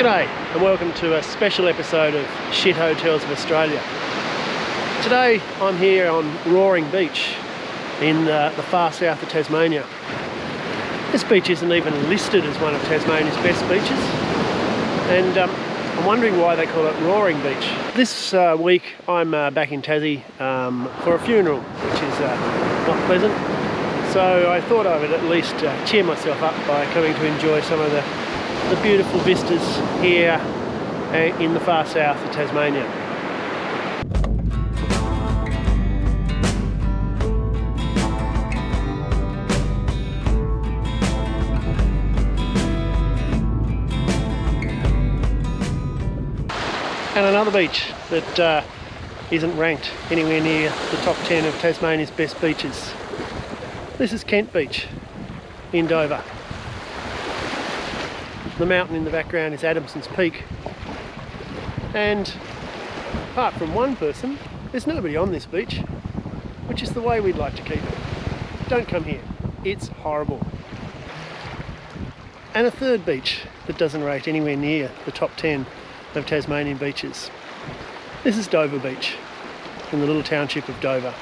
G'day and welcome to a special episode of Shit Hotels of Australia. Today I'm here on Roaring Beach in the far south of Tasmania. This beach isn't even listed as one of Tasmania's best beaches, and I'm wondering why they call it Roaring Beach. This week I'm back in Tassie for a funeral, which is not pleasant, so I thought I would at least cheer myself up by coming to enjoy some of the beautiful vistas here in the far south of Tasmania. And another beach that isn't ranked anywhere near the top 10 of Tasmania's best beaches. This is Kent Beach in Dover. The mountain in the background is Adamson's Peak, and apart from one person, there's nobody on this beach, which is the way we'd like to keep it. Don't come here, it's horrible. And a third beach that doesn't rate anywhere near the top 10 of Tasmanian beaches. This is Dover Beach in the little township of Dover.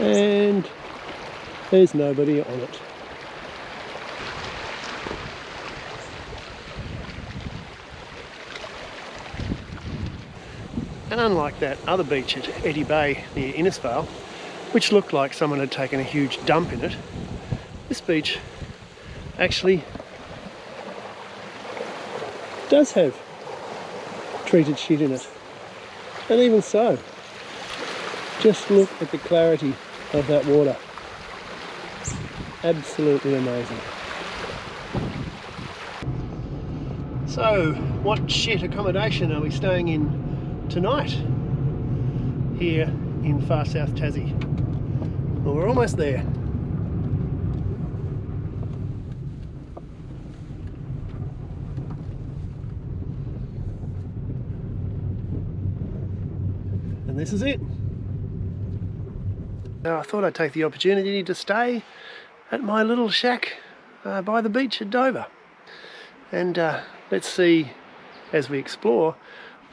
And there's nobody on it. And unlike that other beach at Eddy Bay near Innisfail, which looked like someone had taken a huge dump in it, this beach actually does have treated shit in it. And even so, just look at the clarity of that water. Absolutely amazing. So, what shit accommodation are we staying in tonight here in Far South Tassie? Well, we're almost there. And this is it. Now, I thought I'd take the opportunity to stay at my little shack by the beach at Dover. And let's see, as we explore,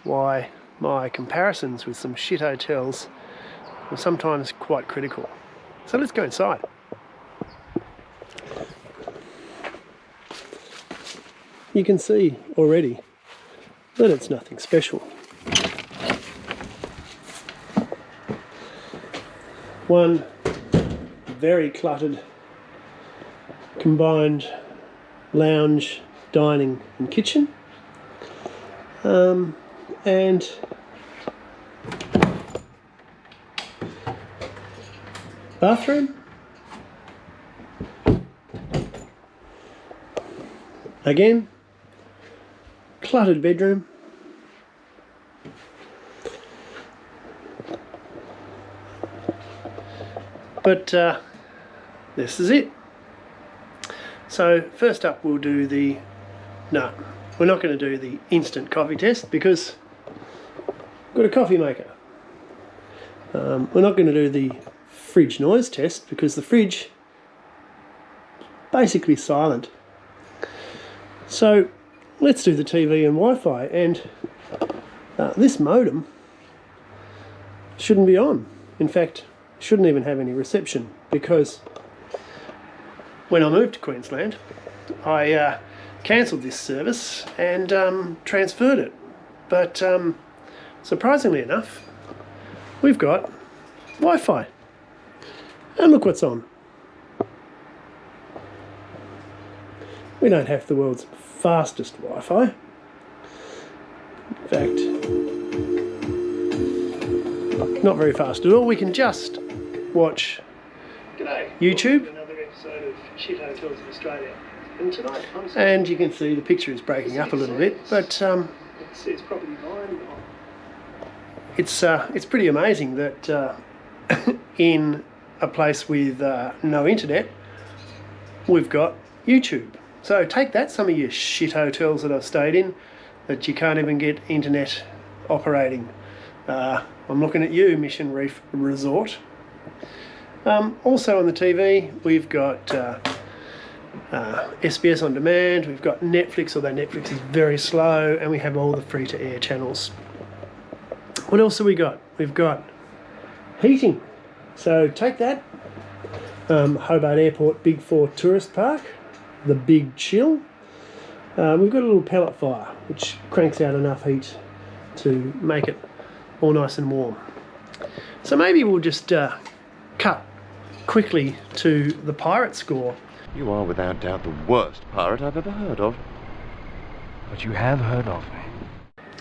why my comparisons with some shit hotels are sometimes quite critical. So let's go inside. You can see already that it's nothing special. One very cluttered combined lounge, dining and kitchen, and bathroom. Again, cluttered bedroom. But this is it. So first up we'll do no, we're not going to do the instant coffee test because we've got a coffee maker. We're not going to do the fridge noise test because the fridge is basically silent. So let's do the TV and Wi-Fi, and this modem shouldn't be on. In fact, shouldn't even have any reception, because when I moved to Queensland I cancelled this service and transferred it, but surprisingly enough we've got Wi-Fi, and look what's on. We don't have the world's fastest Wi-Fi. In fact, not very fast at all. We can just watch YouTube. Another episode of Shit Hotels of Australia. And tonight, and you can see the picture is breaking up a little bit, but it's property line. It's pretty amazing that in a place with no internet, we've got YouTube. So take that, some of your shit hotels that I've stayed in that you can't even get internet operating. I'm looking at you, Mission Reef Resort. Also on the TV, we've got SBS On Demand, we've got Netflix, although Netflix is very slow, and we have all the free-to-air channels. What else have we got? We've got heating. So take that. Hobart Airport Big 4 Tourist Park, the Big Chill. We've got a little pellet fire which cranks out enough heat to make it all nice and warm. So maybe we'll just cut quickly to the pirate score. You are without doubt the worst pirate I've ever heard of. But you have heard of me.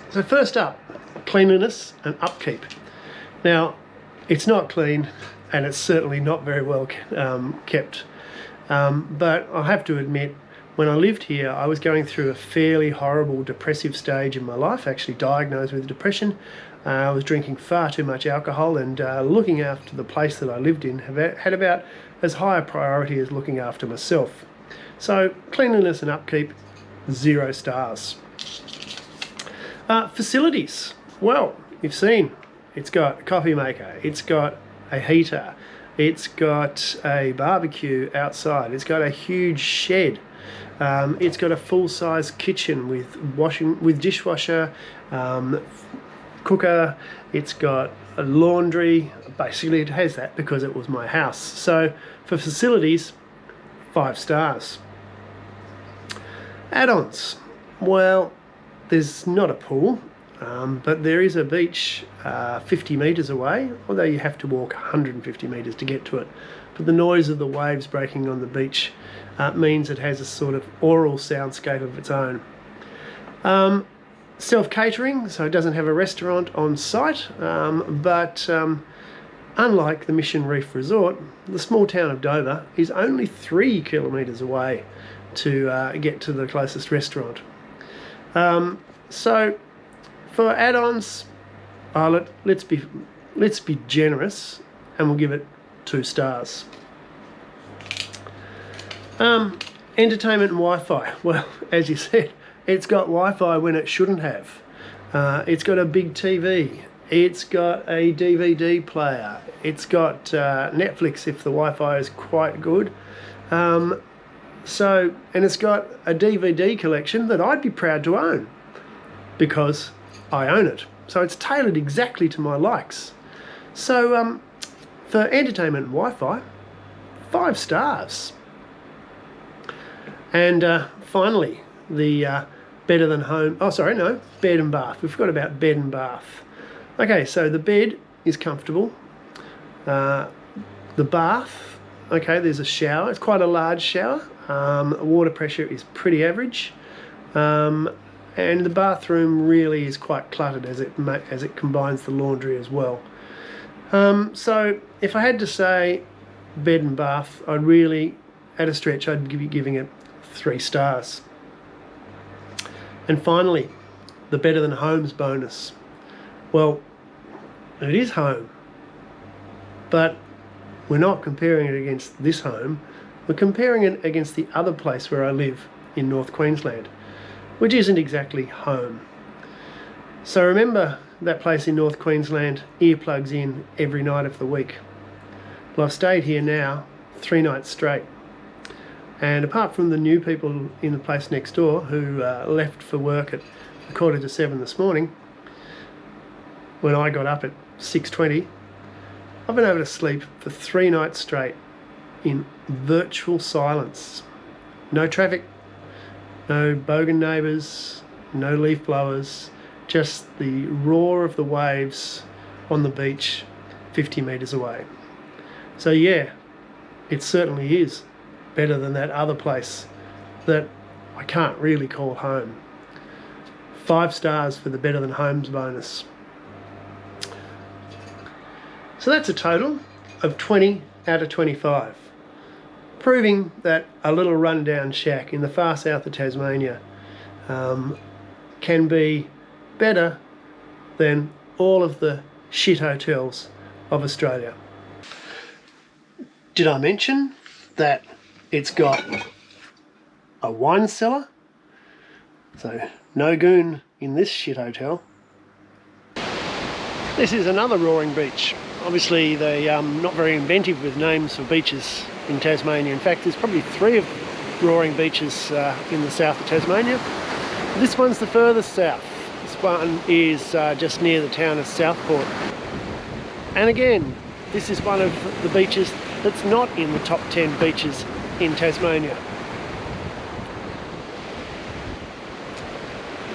So first up, cleanliness and upkeep. Now, it's not clean and it's certainly not very well kept. But I have to admit, when I lived here, I was going through a fairly horrible depressive stage in my life, actually diagnosed with depression. I was drinking far too much alcohol, and looking after the place that I lived in had about as high a priority as looking after myself. So cleanliness and upkeep, 0 stars. Facilities. Well, you've seen, it's got a coffee maker, it's got a heater, it's got a barbecue outside, it's got a huge shed, it's got a full-size kitchen with dishwasher, cooker, it's got a laundry. Basically it has that because it was my house. So for facilities, 5 stars. Add-ons. Well, there's not a pool, but there is a beach 50 metres away, although you have to walk 150 metres to get to it. But the noise of the waves breaking on the beach means it has a sort of aural soundscape of its own. Self-catering, so it doesn't have a restaurant on site, but unlike the Mission Reef Resort, the small town of Dover is only 3 kilometres away to get to the closest restaurant. So for add-ons, let's be generous, and we'll give it 2 stars. Entertainment and Wi-Fi. Well, as you said, it's got Wi-Fi when it shouldn't have. It's got a big TV. It's got a DVD player. It's got Netflix if the Wi-Fi is quite good. And it's got a DVD collection that I'd be proud to own because I own it. So it's tailored exactly to my likes. So for entertainment and Wi-Fi, 5 stars. And finally, the bed and bath. We forgot about bed and bath. Okay, so the bed is comfortable. The bath, okay, there's a shower. It's quite a large shower. Water pressure is pretty average. And the bathroom really is quite cluttered as it combines the laundry as well. So if I had to say bed and bath, I'd really, at a stretch, I'd be giving it 3 stars. And finally, the Better Than Homes bonus. Well, it is home, but we're not comparing it against this home. We're comparing it against the other place where I live in North Queensland, which isn't exactly home. So remember that place in North Queensland, earplugs in every night of the week. Well, I've stayed here now 3 nights straight. And apart from the new people in the place next door who left for work at 7:15 this morning, when I got up at 6:20, I've been able to sleep for 3 nights straight in virtual silence. No traffic, no bogan neighbours, no leaf blowers, just the roar of the waves on the beach 50 metres away. So yeah, it certainly is better than that other place that I can't really call home. 5 stars for the Better Than Homes bonus. So that's a total of 20 out of 25, proving that a little rundown shack in the far south of Tasmania can be better than all of the shit hotels of Australia. Did I mention that it's got a wine cellar? So no goon in this shit hotel. This is another roaring beach obviously they're not very inventive with names for beaches in Tasmania. In fact, there's probably 3 of roaring beaches in the south of Tasmania. This one's the furthest south. This one is just near the town of Southport. And again, this is one of the beaches that's not in the top 10 beaches in Tasmania.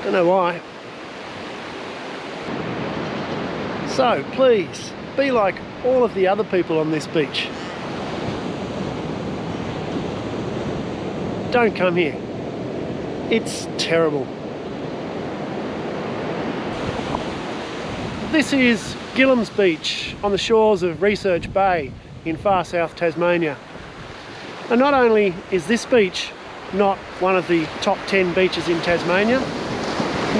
Don't know why. So please, be like all of the other people on this beach. Don't come here. It's terrible. This is Gillam's Beach on the shores of Research Bay in Far South Tasmania. And not only is this beach not one of the top 10 beaches in Tasmania,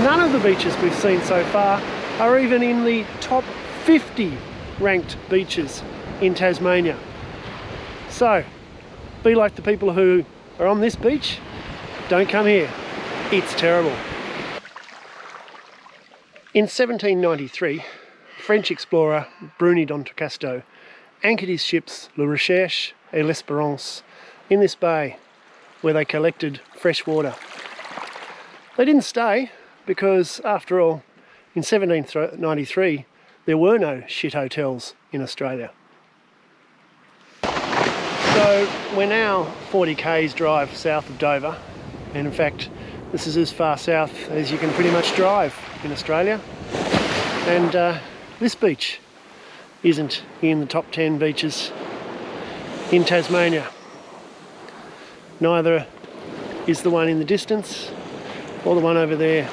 none of the beaches we've seen so far are even in the top 50 ranked beaches in Tasmania. So, be like the people who are on this beach, don't come here. It's terrible. In 1793, French explorer Bruni d'Entrecasteaux anchored his ships Le Recherche et l'Espérance in this bay where they collected fresh water. They didn't stay because, after all, in 1793 there were no shit hotels in Australia. So we're now 40 k's drive south of Dover, and in fact this is as far south as you can pretty much drive in Australia. And this beach isn't in the top 10 beaches in Tasmania. Neither is the one in the distance or the one over there.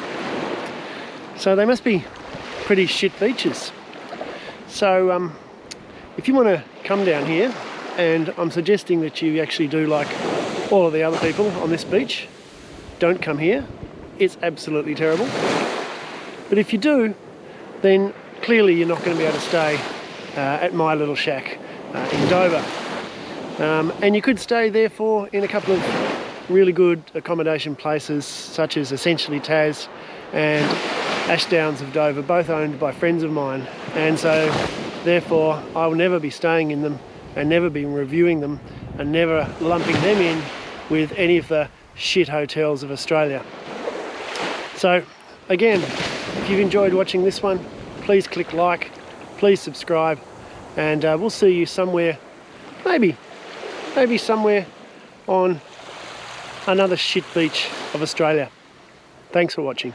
So they must be pretty shit beaches. So if you want to come down here, and I'm suggesting that you actually do like all of the other people on this beach, don't come here. It's absolutely terrible. But if you do, then clearly you're not going to be able to stay at my little shack in Dover. And you could stay therefore in a couple of really good accommodation places such as Essentially Tas and Ashdowns of Dover, both owned by friends of mine. And so therefore I will never be staying in them and never be reviewing them and never lumping them in with any of the shit hotels of Australia. So again, if you've enjoyed watching this one, please click like, please subscribe, and we'll see you somewhere, maybe somewhere on another shit beach of Australia. Thanks for watching.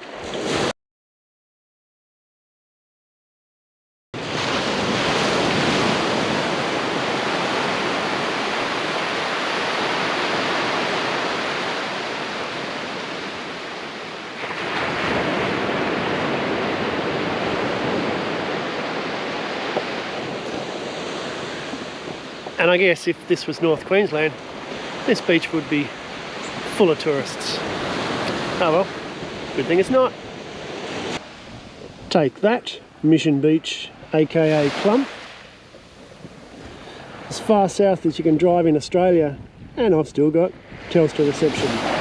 And I guess if this was North Queensland, this beach would be full of tourists. Oh well, good thing it's not. Take that, Mission Beach, aka Plum. As far south as you can drive in Australia, and I've still got Telstra reception.